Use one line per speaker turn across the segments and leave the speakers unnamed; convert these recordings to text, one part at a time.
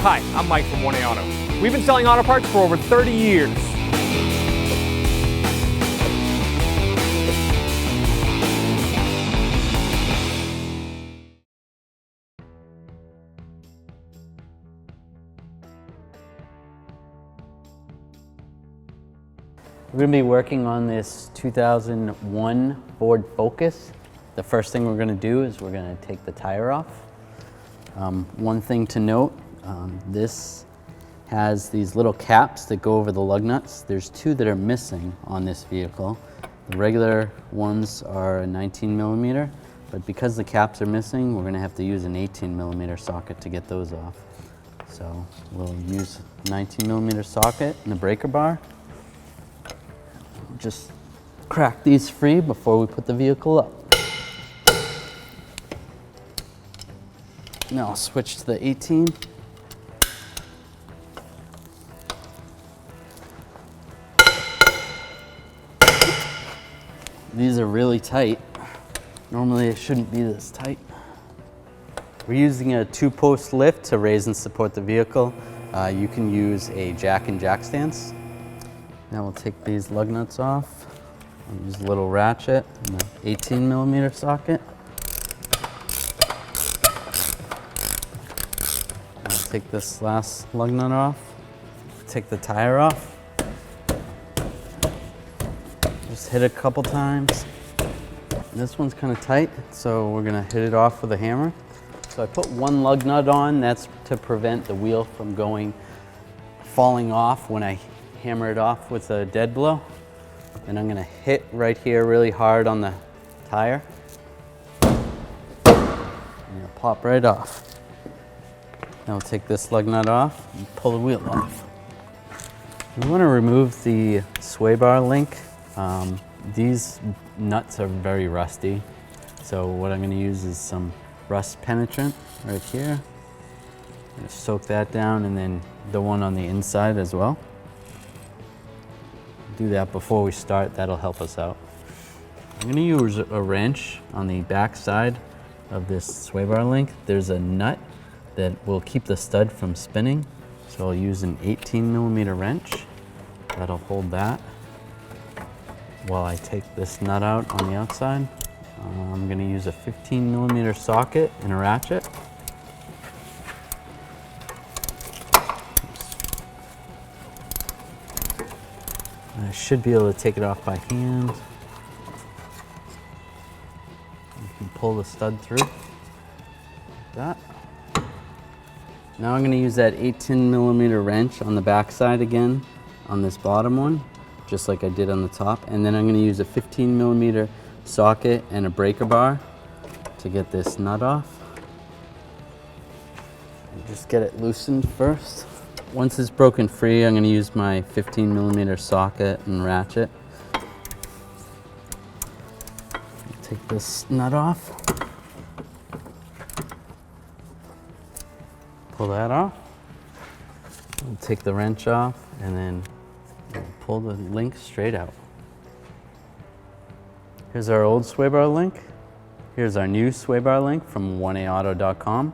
Hi, I'm Mike from 1A Auto. We've been selling auto parts for over 30 years.
We're going to be working on this 2001 Ford Focus. The first thing we're going to do is we're going to take the tire off. One thing to note, this has these little caps that go over the lug nuts. There's two that are missing on this vehicle. The regular ones are a 19 millimeter, but because the caps are missing, we're going to have to use an 18 millimeter socket to get those off. So we'll use a 19 millimeter socket and the breaker bar. Just crack these free before we put the vehicle up. Now I'll switch to the 18. These are really tight. Normally it shouldn't be this tight. We're using a 2-post lift to raise and support the vehicle. You can use a jack and jack stance. Now we'll take these lug nuts off. I'll use a little ratchet and an 18 millimeter socket. I'll take this last lug nut off. Take the tire off. Just hit it a couple times. This one's kind of tight, so we're gonna hit it off with a hammer. So I put one lug nut on. That's to prevent the wheel from falling off when I hammer it off with a dead blow. And I'm gonna hit right here really hard on the tire. And it'll pop right off. Now we'll take this lug nut off and pull the wheel off. We wanna remove the sway bar link. These nuts are very rusty. So what I'm gonna use is some rust penetrant right here. I'm gonna soak that down, and then the one on the inside as well. Do that before we start, that'll help us out. I'm gonna use a wrench on the back side of this sway bar link. There's a nut that will keep the stud from spinning. So I'll use an 18 millimeter wrench. That'll hold that. While I take this nut out on the outside, I'm gonna use a 15 millimeter socket and a ratchet. I should be able to take it off by hand. You can pull the stud through, like that. Now I'm going to use that 18 millimeter wrench on the back side again, on this bottom one, just like I did on the top. And then I'm going to use a 15 millimeter socket and a breaker bar to get this nut off. And just get it loosened first. Once it's broken free, I'm going to use my 15 millimeter socket and ratchet. Take this nut off. Pull that off. We'll take the wrench off, and then we'll pull the link straight out. Here's our old sway bar link. Here's our new sway bar link from 1aauto.com.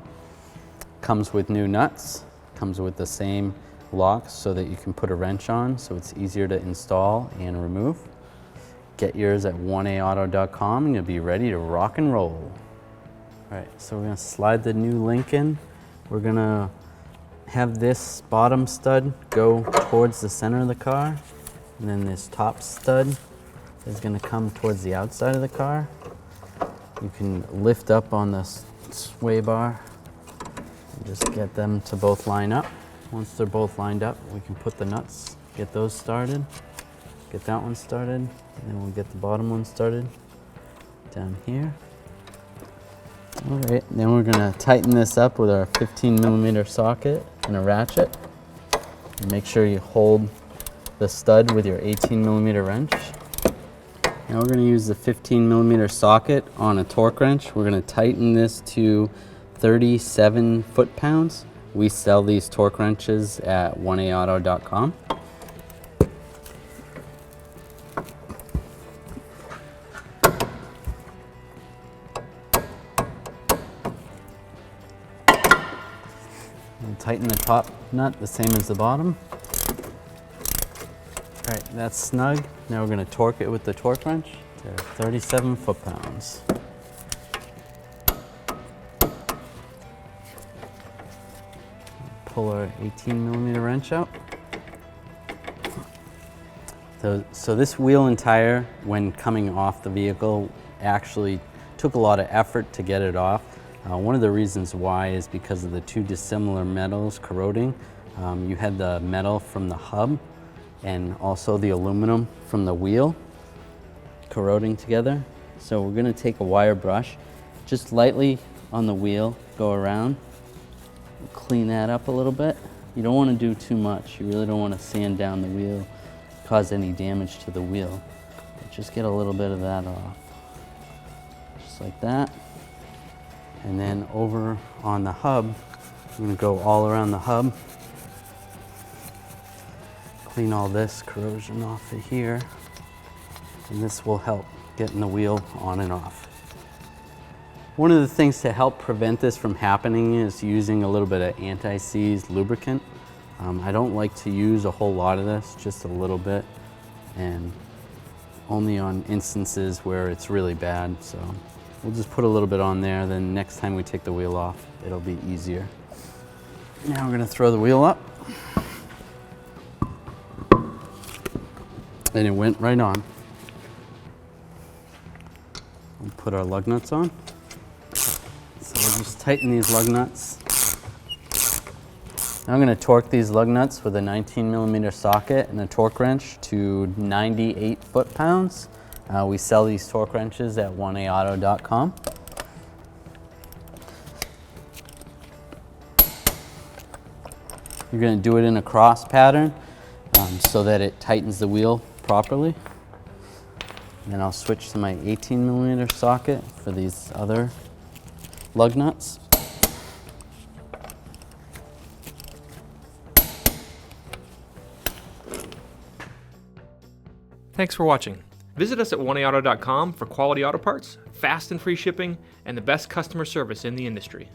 Comes with new nuts. Comes with the same locks so that you can put a wrench on, so it's easier to install and remove. Get yours at 1aauto.com and you'll be ready to rock and roll. All right, so we're gonna slide the new link in. We're gonna have this bottom stud go towards the center of the car, and then this top stud is gonna come towards the outside of the car. You can lift up on the sway bar. Just get them to both line up. Once they're both lined up, we can put the nuts, get those started, get that one started, and then we'll get the bottom one started down here. All right, then we're gonna tighten this up with our 15 millimeter socket and a ratchet. And make sure you hold the stud with your 18 millimeter wrench. Now we're gonna use the 15 millimeter socket on a torque wrench. We're gonna tighten this to 37 foot-pounds. We sell these torque wrenches at 1aauto.com. We'll tighten the top nut the same as the bottom. All right, that's snug. Now we're going to torque it with the torque wrench to 37 foot-pounds. Pull our 18mm wrench out. So this wheel and tire, when coming off the vehicle, actually took a lot of effort to get it off. One of the reasons why is because of the two dissimilar metals corroding. You had the metal from the hub and also the aluminum from the wheel corroding together. So we're gonna take a wire brush, just lightly on the wheel, go around, clean that up a little bit. You don't wanna do too much. You really don't wanna sand down the wheel, cause any damage to the wheel. But just get a little bit of that off. Just like that. And then over on the hub, I'm gonna go all around the hub. Clean all this corrosion off of here. And this will help getting the wheel on and off. One of the things to help prevent this from happening is using a little bit of anti-seize lubricant. I don't like to use a whole lot of this, just a little bit, and only on instances where it's really bad. So we'll just put a little bit on there, then next time we take the wheel off, it'll be easier. Now we're gonna throw the wheel up. And it went right on. We'll put our lug nuts on. So we'll just tighten these lug nuts. Now I'm going to torque these lug nuts with a 19mm socket and a torque wrench to 98 foot-pounds. We sell these torque wrenches at 1aauto.com. You're going to do it in a cross pattern so that it tightens the wheel properly. And then I'll switch to my 18mm socket for these other lug nuts.
Thanks for watching. Visit us at 1aauto.com for quality auto parts, fast and free shipping, and the best customer service in the industry.